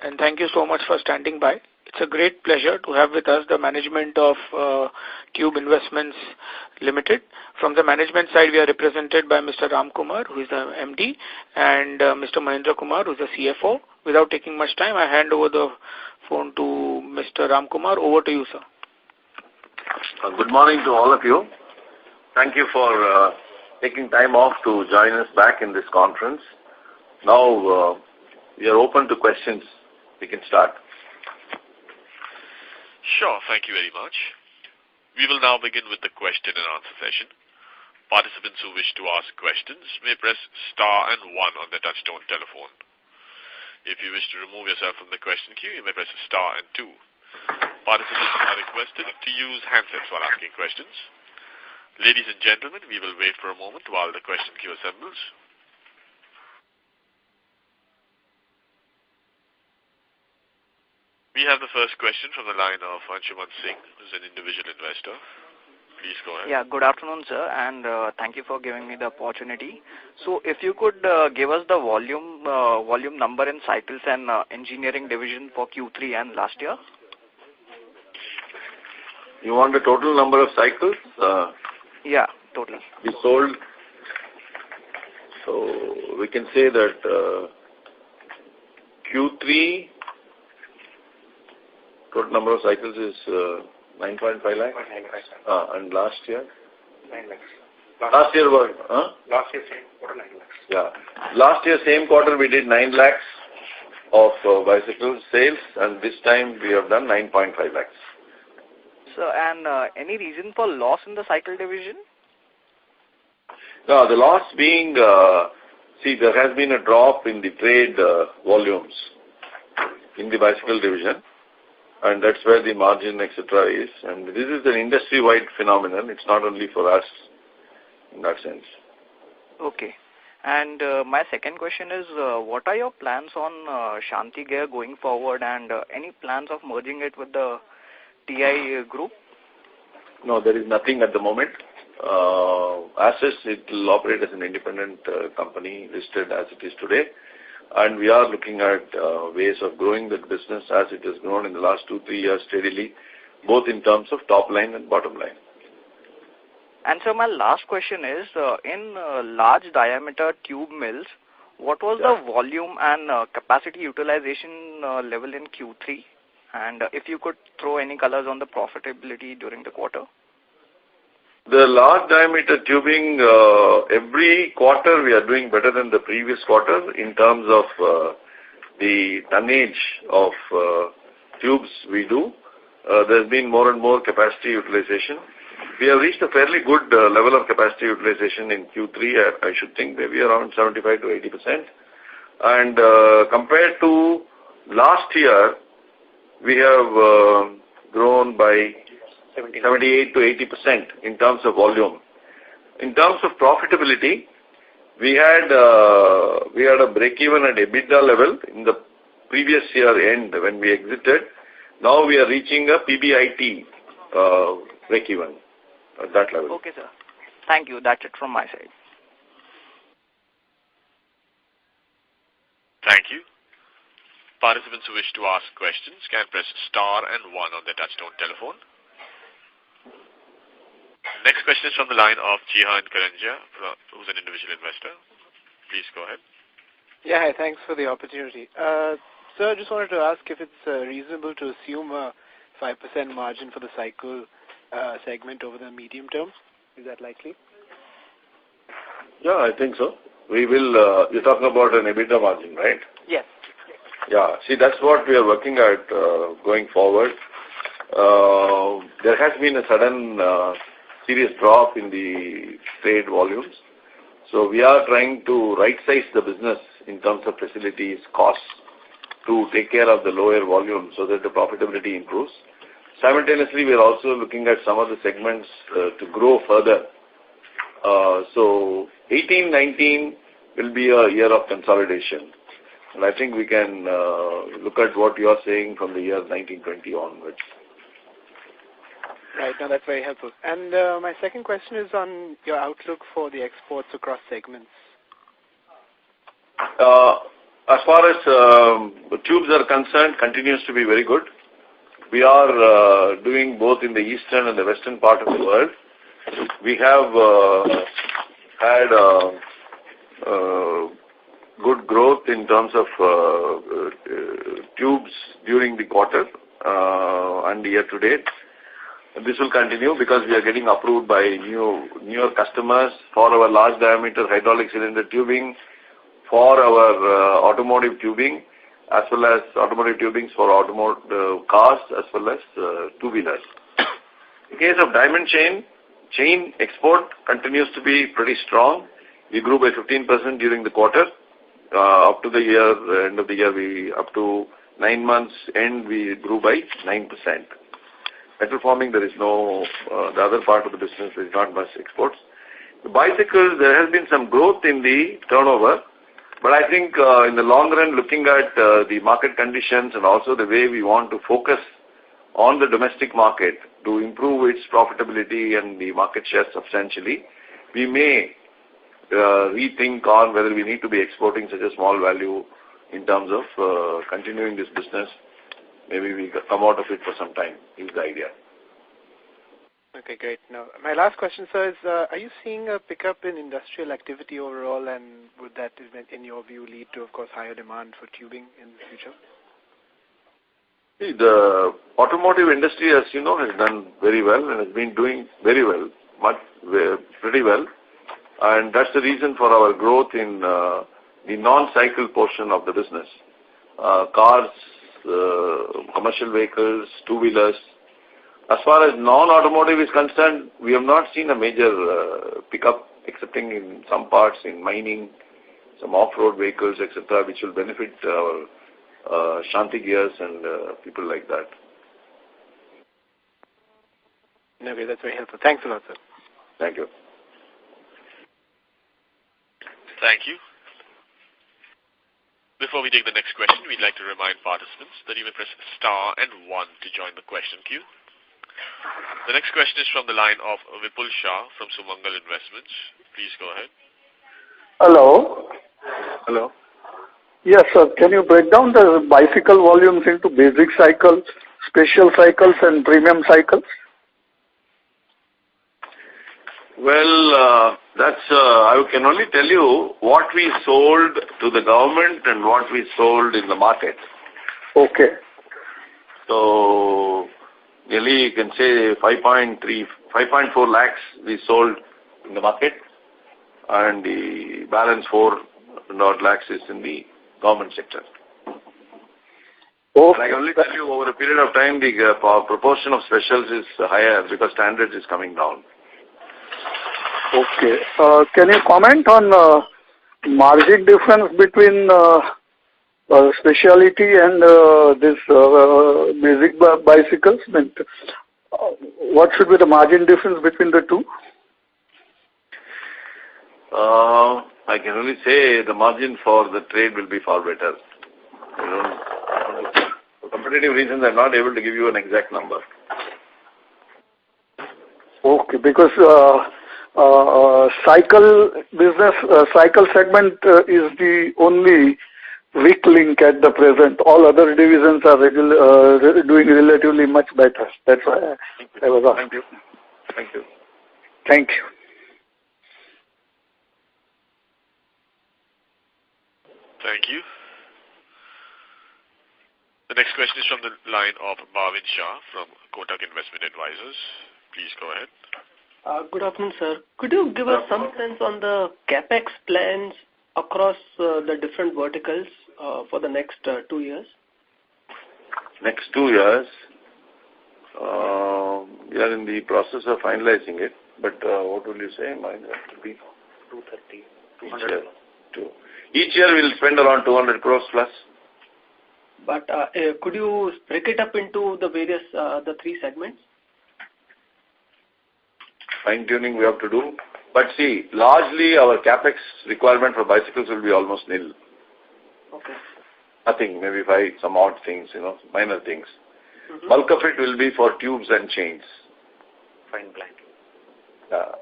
And thank you so much for standing by. It's a great pleasure to have with us the management of Tube Investments Limited. From the management side, we are represented by Mr. Ram Kumar, who is the MD, and Mr. Mahendra Kumar, who is the CFO. Without taking much time, I hand over the phone to Mr. Ram Kumar. Over to you, sir. Good morning to all of you. Thank you for taking time off to join us back in this conference. Now, we are open to questions. We can start. Sure, thank you very much. We will now begin with the question and answer session. Participants who wish to ask questions may press star and 1 on their touchtone telephone. If you wish to remove yourself from the question queue, you may press star and 2. Participants are requested to use handsets while asking questions. Ladies and gentlemen, we will wait for a moment while the question queue assembles. We have the first question from the line of Anshuman Singh, who is an individual investor. Please go ahead. Yeah, good afternoon, sir, and thank you for giving me the opportunity. So, if you could give us the volume number in cycles and engineering division for Q3 and last year. You want the total number of cycles? Yeah, total. We sold. So we can say that Q3 total number of cycles is 9.5 lakhs. And last year? 9 lakhs. Last year was? Last year same quarter 9 lakhs. Yeah. Last year same quarter we did 9 lakhs of bicycle sales, and this time we have done 9.5 lakhs. So, and any reason for loss in the cycle division? No, the loss being, see, there has been a drop in the trade volumes in the bicycle division, and that's where the margin, etc. is. And this is an industry-wide phenomenon. It's not only for us in that sense. Okay. And my second question is, what are your plans on Shanti Gear going forward, and any plans of merging it with the TI group? No, there is nothing at the moment. As is, it will operate as an independent company listed as it is today. And we are looking at ways of growing that business as it has grown in the last 2-3 years steadily, both in terms of top line and bottom line. And so my last question is, in large diameter tube mills, what was the volume and capacity utilization level in Q3? And if you could throw any colors on the profitability during the quarter? The large diameter tubing, every quarter we are doing better than the previous quarter in terms of the tonnage of tubes we do. There's been more and more capacity utilization. We have reached a fairly good level of capacity utilization in Q3. I should think maybe around 75 to 80%. And compared to last year, we have grown by 78 to 80% in terms of volume. In terms of profitability, we had a break-even at EBITDA level in the previous year end when we exited. Now we are reaching a PBIT break-even at that level. Okay, sir. Thank you. That's it from my side. Thank you. Participants who wish to ask questions can press star and 1 on their touchtone telephone. Next question is from the line of Jihan Karanjia, who's an individual investor. Please go ahead. Yeah, hi, thanks for the opportunity. Sir, I just wanted to ask if it's reasonable to assume a 5% margin for the cycle segment over the medium term. Is that likely? Yeah, I think so. We will, you're talking about an EBITDA margin, right? Yes. Yeah, see, that's what we are working at going forward. There has been a sudden serious drop in the trade volumes. So we are trying to right-size the business in terms of facilities, costs, to take care of the lower volume so that the profitability improves. Simultaneously, we are also looking at some of the segments to grow further. So 18-19 will be a year of consolidation. And I think we can look at what you are saying from the year 1920 onwards. Right, no, that's very helpful. And my second question is on your outlook for the exports across segments. As far as tubes are concerned, continues to be very good. We are doing both in the eastern and the western part of the world. We have had good growth in terms of tubes during the quarter and year to date. This will continue because we are getting approved by newer customers for our large diameter hydraulic cylinder tubing, for our automotive tubing, as well as automotive tubings for automotive cars, as well as two-wheelers. In case of diamond chain export continues to be pretty strong. We grew by 15% during the quarter. Up to the year, end of the year, up to 9 months end, we grew by 9%. Metal forming, there is no, the other part of the business is not much exports. The bicycles, there has been some growth in the turnover, but I think in the long run, looking at the market conditions and also the way we want to focus on the domestic market to improve its profitability and the market share substantially, we may rethink on whether we need to be exporting such a small value in terms of continuing this business. Maybe we come out of it for some time, is the idea. Okay, great. Now, my last question, sir, is are you seeing a pickup in industrial activity overall, and would that, in your view, lead to, of course, higher demand for tubing in the future? See, the automotive industry, as you know, has done very well and has been doing very well, pretty well. And that's the reason for our growth in the non-cycle portion of the business. Cars, commercial vehicles, two-wheelers. As far as non-automotive is concerned, we have not seen a major pickup, excepting in some parts in mining, some off-road vehicles, etc., which will benefit our Shanti gears and people like that. Okay, that's very helpful. Thanks a lot, sir. Thank you. Thank you. Before we take the next question, we'd like to remind participants that you may press star and 1 to join the question queue. The next question is from the line of Vipul Shah from Sumangal Investments. Please go ahead. Hello. Hello. Yes, sir. Can you break down the bicycle volumes into basic cycles, special cycles, and premium cycles? Well, I can only tell you what we sold to the government and what we sold in the market. Okay. So, nearly you can say 5.4 lakhs we sold in the market, and the balance 4 lakhs is in the government sector. Okay. I can only tell you over a period of time the proportion of specials is higher because standards is coming down. Okay. Can you comment on margin difference between specialty and this basic bicycles? What should be the margin difference between the two? I can only say the margin for the trade will be far better. For competitive reasons, I'm not able to give you an exact number. Okay, because cycle business, cycle segment is the only weak link at the present. All other divisions are doing relatively much better. That's why I was asking. Thank you. Thank you. Thank you. Thank you. The next question is from the line of Bhavin Shah from Kotak Investment Advisors. Please go ahead. Good afternoon, sir. Could you give us some sense on the CapEx plans across the different verticals for the next 2 years? Next 2 years, we are in the process of finalizing it, but what will you say? Mine has to be 230. Each year we will spend around 200 crores plus. But could you break it up into the various, the 3 segments? Fine-tuning we have to do. But see, largely our capex requirement for bicycles will be almost nil. Okay. Nothing, maybe some odd things, minor things. Mm-hmm. Bulk of it will be for tubes and chains. Fine blanking.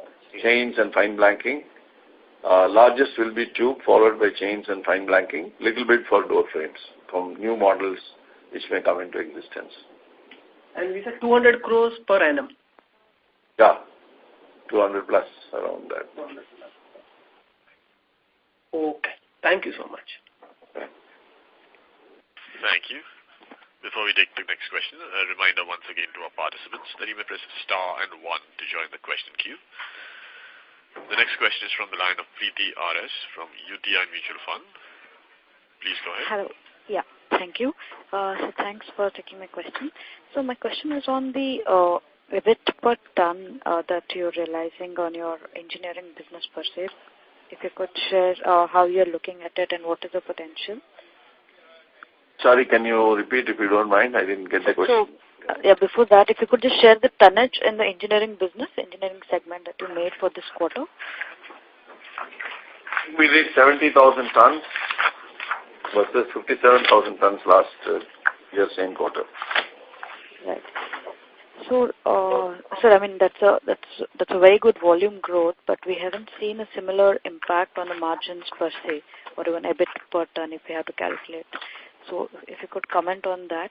Chains and fine blanking. Largest will be tube, followed by chains and fine blanking. Little bit for door frames from new models which may come into existence. And we said 200 crores per annum. Yeah, 200 plus around that. 200 plus. Okay. Thank you so much. Thank you. Before we take the next question, a reminder once again to our participants that you may press star and 1 to join the question queue. The next question is from the line of Preeti RS from UTI Mutual Fund. Please go ahead. Hello. Yeah, thank you. So thanks for taking my question. So my question is on the EBIT per ton that you're realizing on your engineering business per se. If you could share how you're looking at it and what is the potential. Sorry, can you repeat if you don't mind? I didn't get the question. So, before that, if you could just share the tonnage in the engineering business, engineering segment that you made for this quarter. We did 70,000 tons versus 57,000 tons last year, same quarter. Right. So, sir, I mean, that's a very good volume growth, but we haven't seen a similar impact on the margins per se, or even EBIT per ton if we have to calculate. So, if you could comment on that.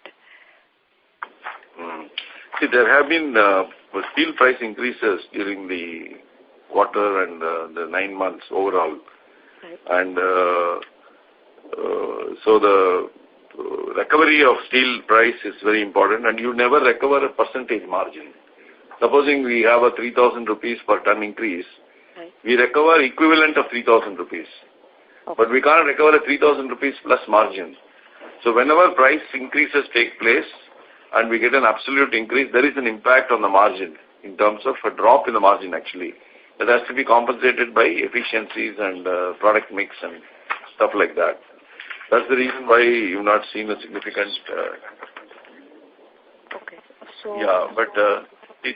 See, there have been steel price increases during the quarter and the 9 months overall. Right. And so the recovery of steel price is very important, and you never recover a percentage margin. Supposing we have a 3,000 rupees per ton increase, Right. we recover equivalent of 3,000 rupees. Okay. But we can't recover a 3,000 rupees plus margin. So whenever price increases take place and we get an absolute increase, there is an impact on the margin in terms of a drop in the margin actually. That has to be compensated by efficiencies and product mix and stuff like that. That's the reason why you've not seen a significant... Okay. So, yeah, but the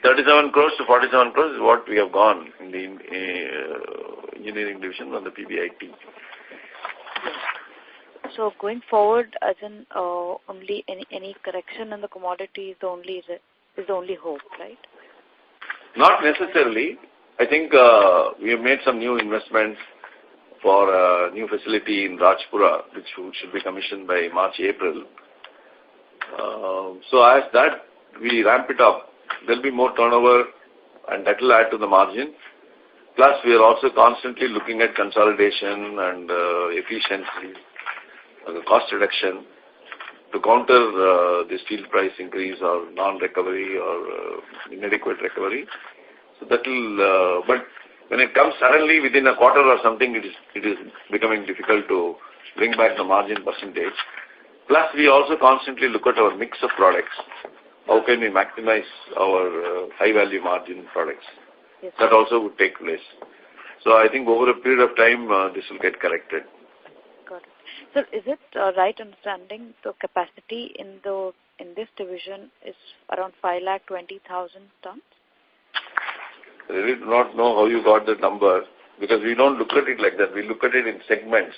37 crores to 47 crores is what we have gone in the engineering division on the PBIT. yes. So going forward, as in only any correction in the commodity is the only hope, right? Not necessarily. I think we have made some new investments for a new facility in Rajpura, which should be commissioned by March, April. So as that we ramp it up, there'll be more turnover and that will add to the margin. Plus, we are also constantly looking at consolidation and efficiency, cost reduction to counter the steel price increase or non-recovery or inadequate recovery. So that will, but when it comes suddenly within a quarter or something, it is becoming difficult to bring back the margin percentage. Plus, we also constantly look at our mix of products. How can we maximize our high-value margin products? Yes. That also would take place. So I think over a period of time, this will get corrected. Got it. So is it right understanding the capacity in this division is around 5,20,000 tons? I really do not know how you got the number because we don't look at it like that. We look at it in segments.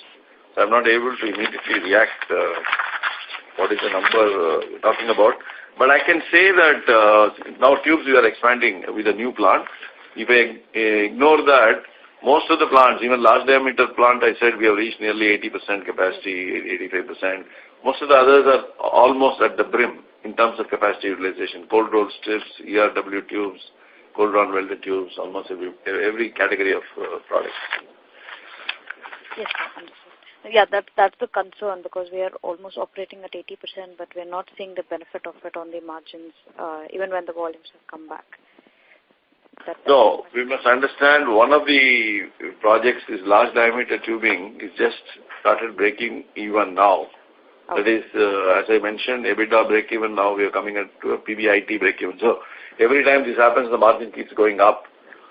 So I'm not able to immediately react what is the number you're talking about. But I can say that now tubes we are expanding with a new plant. If I ignore that, most of the plants, even large diameter plant, I said we have reached nearly 80% capacity, 85%. Most of the others are almost at the brim in terms of capacity utilization. Cold rolled strips, ERW tubes, cold round welded tubes, almost every category of products. Yes, sir, understood. Yeah, that's the concern because we are almost operating at 80%, but we're not seeing the benefit of it on the margins, even when the volumes have come back. No, we must understand one of the projects is large diameter tubing is just started breaking even now. Okay. That is, as I mentioned, EBITDA break even now we are coming to a PBIT break even. So every time this happens, the margin keeps going up.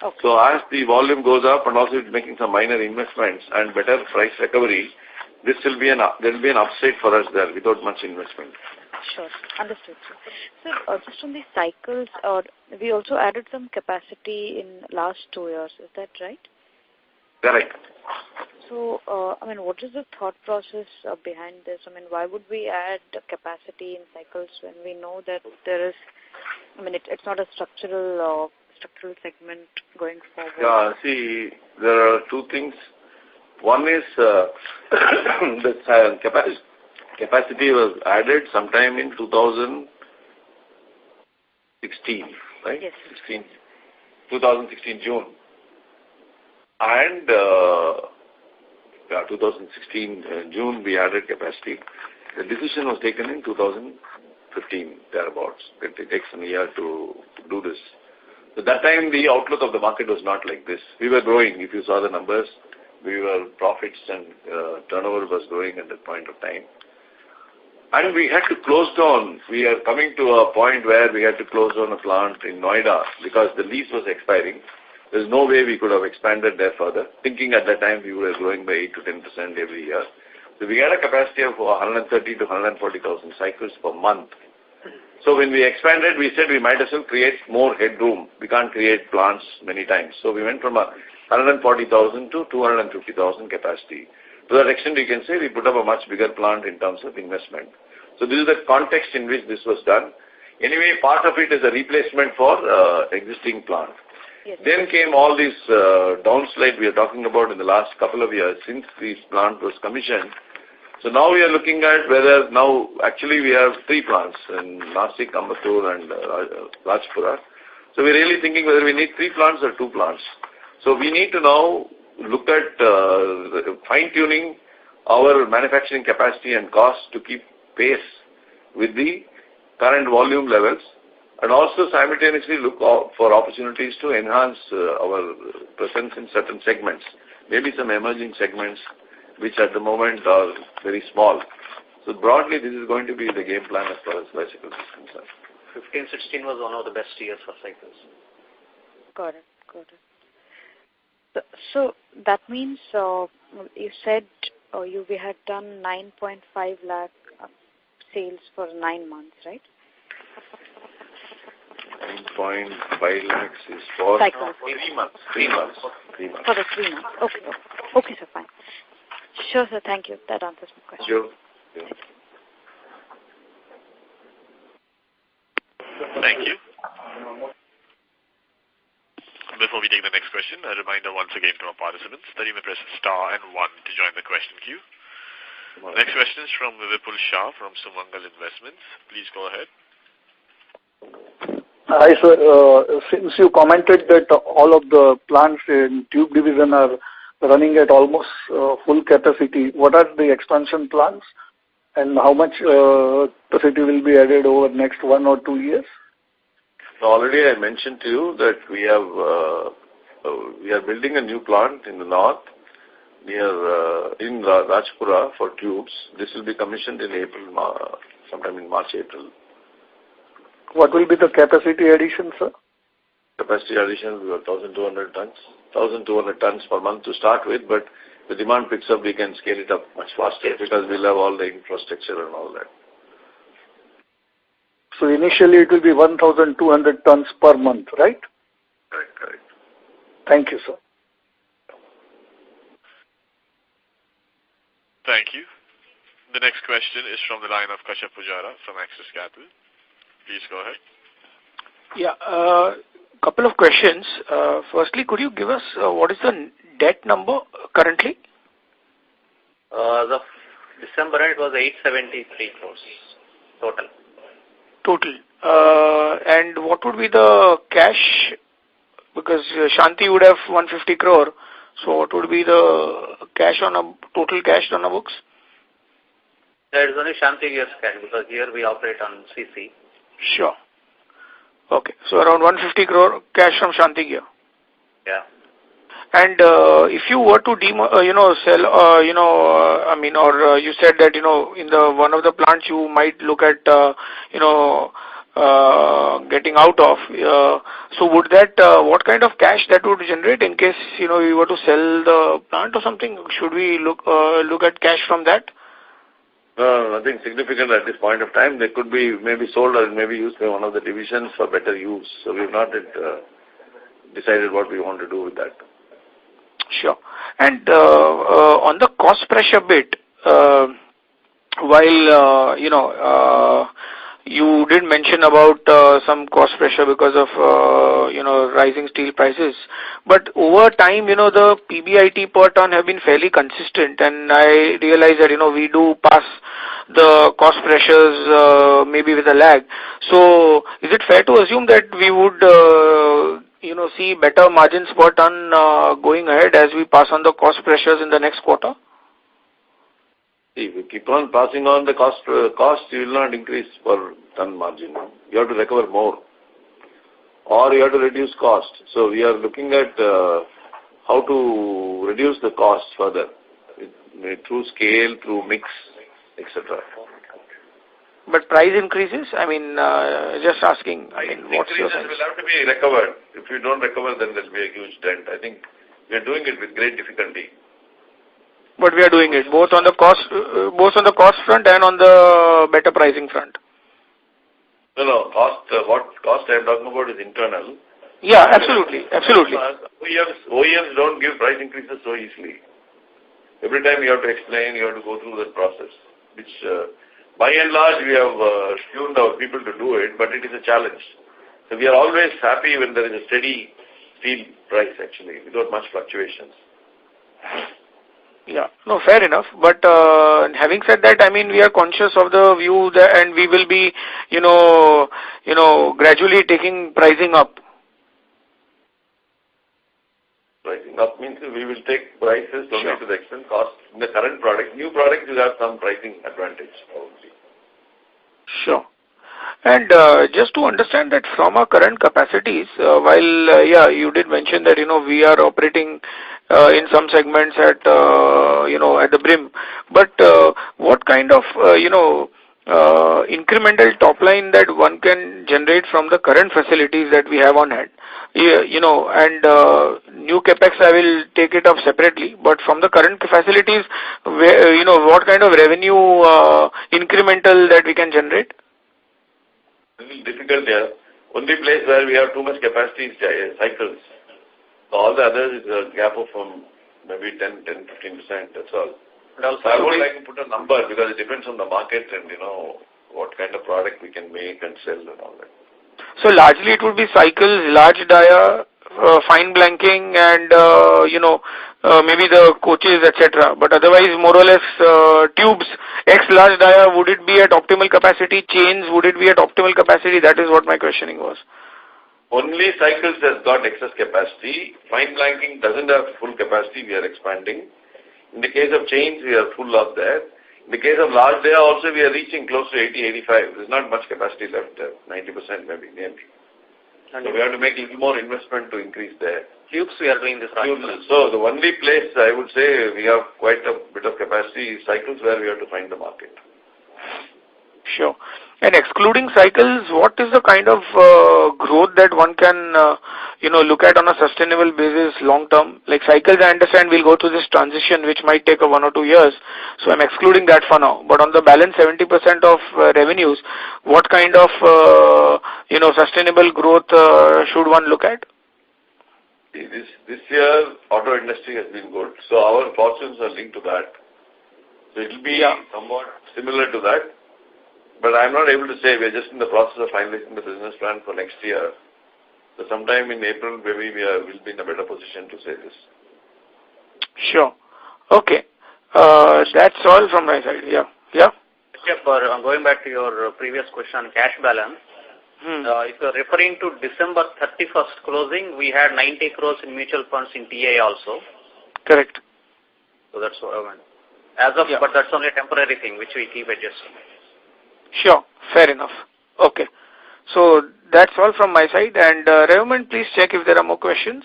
Okay. So as the volume goes up and also it's making some minor investments and better price recovery, there will be an upside for us there without much investment. Sure. Understood, sir. So, just on the cycles, we also added some capacity in last 2 years. Is that right? Correct. So, I mean, what is the thought process behind this? I mean, why would we add capacity in cycles when we know that there is, I mean, it's not a structural structural segment going forward? Yeah, see, there are two things. One is the capacity was added sometime in 2016, right? Yes. 2016 June. And 2016 June we added capacity. The decision was taken in 2015, thereabouts. It takes a year to do this. So that time the outlook of the market was not like this. We were growing. If you saw the numbers, profits and turnover was growing at that point of time. And we had to close down. We are coming to a point where we had to close down a plant in Noida because the lease was expiring. There's no way we could have expanded there further. Thinking at that time we were growing by 8 to 10% every year. So we had a capacity of 130 to 140,000 cycles per month. So when we expanded, we said we might as well create more headroom. We can't create plants many times. So we went from 140,000 to 250,000 capacity. To that extent, you can say we put up a much bigger plant in terms of investment. So this is the context in which this was done. Anyway, part of it is a replacement for existing plant. Yes. Then came all this downslide we are talking about in the last couple of years since this plant was commissioned. So now we are looking at whether now actually we have 3 plants in Nashik, Ambattur and Rajpura. So we're really thinking whether we need 3 plants or 2 plants. So we need to now look at fine-tuning our manufacturing capacity and cost to keep pace with the current volume levels and also simultaneously look for opportunities to enhance our presence in certain segments, maybe some emerging segments which at the moment are very small. So broadly, this is going to be the game plan as far as bicycles is concerned. 15-16 was one of the best years for cycles. Got it. So that means you said we had done 9.5 lakh sales for 9 months, right? 9.5 lakhs is for cycles. 3 months. 3 months. 3 months. For the 3 months. Okay, sir, fine. Sure, sir, thank you. That answers my question. Sure. Thank you. Before we take the next question, a reminder once again to our participants that you may press star and 1 to join the question queue. Next question is from Vipul Shah from Sumangal Investments. Please go ahead. Hi, sir. Since you commented that all of the plants in tube division are running at almost full capacity, what are the expansion plans and how much capacity will be added over the next 1 or 2 years? So already I mentioned to you that we are building a new plant in the north near in Rajpura for tubes. This will be commissioned in sometime in March, April. What will be the capacity addition, sir? Capacity addition will be 1,200 tons. 1,200 tons per month to start with, but the demand picks up, we can scale it up much faster because we'll have all the infrastructure and all that. So initially it will be 1,200 tons per month, right? Correct. Thank you, sir. Thank you. The next question is from the line of Kashyap Pujara from Axis Capital. Please go ahead. Yeah, couple of questions. Firstly, could you give us what is the debt number currently? The December it was 873 crores total. And what would be the cash? Because Shanti would have 150 crore. So what would be the total cash on the books? There is only Shanti Gear's cash because here we operate on CC. Sure. Okay. So around 150 crore cash from Shanti Gear. Yeah. And if you were to sell, or you said that in the one of the plants you might look at getting out of. So would that what kind of cash that would generate in case we were to sell the plant or something? Should we look at cash from that? No, nothing significant at this point of time. They could be maybe sold or maybe used by one of the divisions for better use. So we've not yet decided what we want to do with that. Sure. And on the cost pressure bit, while you did mention about some cost pressure because of rising steel prices, but over time the PBIT per ton have been fairly consistent, and I realize that we do pass the cost pressures maybe with a lag. So is it fair to assume that we would see better margins per ton going ahead as we pass on the cost pressures in the next quarter? If you keep on passing on the cost, you will not increase per ton margin. You have to recover more, or you have to reduce cost. So we are looking at how to reduce the cost further through scale, through mix, etc. But price increases? I mean, just asking. What's your sense? Will have to be recovered. If you don't recover, then there will be a huge dent. I think we are doing it with great difficulty. But we are doing it both on the cost front and on the better pricing front. No, cost. What cost I am talking about is internal. Yeah, absolutely. OEMs don't give price increases so easily. Every time you have to explain, you have to go through that process, which by and large we have tuned our people to do it, but it is a challenge. So we are always happy when there is a steady steel price actually, without much fluctuations. Yeah, no, fair enough. But having said that, I mean, we are conscious of the view that, and we will be, gradually taking pricing up. Pricing up means we will take prices only to the extent cost in the current product. New products will have some pricing advantage, probably. Sure. And just to understand that from our current capacities, while you did mention that we are operating in some segments at at the brim, but what kind of incremental top line that one can generate from the current facilities that we have on hand? And new capex I will take it up separately, but from the current facilities, what kind of revenue incremental that we can generate? It is difficult here. Only place where we have too much capacity is cycles. So all the others is a gap of maybe 10-15%, that's all. So I won't like to put a number because it depends on the market and what kind of product we can make and sell and all that. So largely it would be cycles, large dia, fine blanking, and maybe the coaches, etc. But otherwise, more or less, tubes, X large dia, would it be at optimal capacity? Chains, would it be at optimal capacity? That is what my questioning was. Only cycles has got excess capacity. Fine blanking doesn't have full capacity. We are expanding. In the case of chains, we are full up there. In the case of large dia also, we are reaching close to 80-85. There's not much capacity left there, 90% maybe, nearly. So we have to make a little more investment to increase there. Tubes, we are doing this right. So the only place I would say we have quite a bit of capacity is cycles where we have to find the market. Sure. And excluding cycles, what is the kind of growth that one can, look at on a sustainable basis long term? Like cycles, I understand we'll go through this transition which might take 1 or 2 years. So I'm excluding that for now. But on the balance 70% of revenues, what kind of, sustainable growth should one look at? This year, auto industry has been good. So our fortunes are linked to that. So it will be somewhat similar to that. But I'm not able to say. We're just in the process of finalizing the business plan for next year. So sometime in April, maybe we'll be in a better position to say this. Sure. Okay. That's all from my side. Yeah. Going back to your previous question on cash balance, if you're referring to December 31st closing, we had 90 crores in mutual funds in TI also. Correct. So that's what I meant. But that's only a temporary thing which we keep adjusting. Sure, fair enough. Okay. So that's all from my side. And Raymond, please check if there are more questions.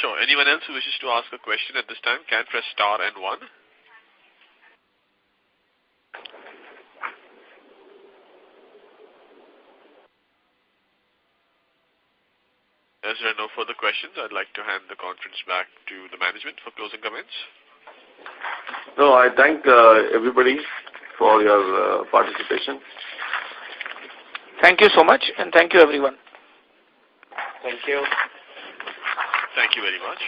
Sure. Anyone else who wishes to ask a question at this time can press star and 1. As there are no further questions, I'd like to hand the conference back to the management for closing comments. No, I thank everybody for your participation. Thank you so much, and thank you, everyone. Thank you. Thank you very much.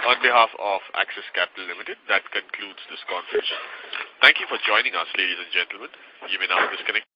On behalf of Axis Capital Limited, that concludes this conference. Thank you for joining us, ladies and gentlemen. You may now disconnect.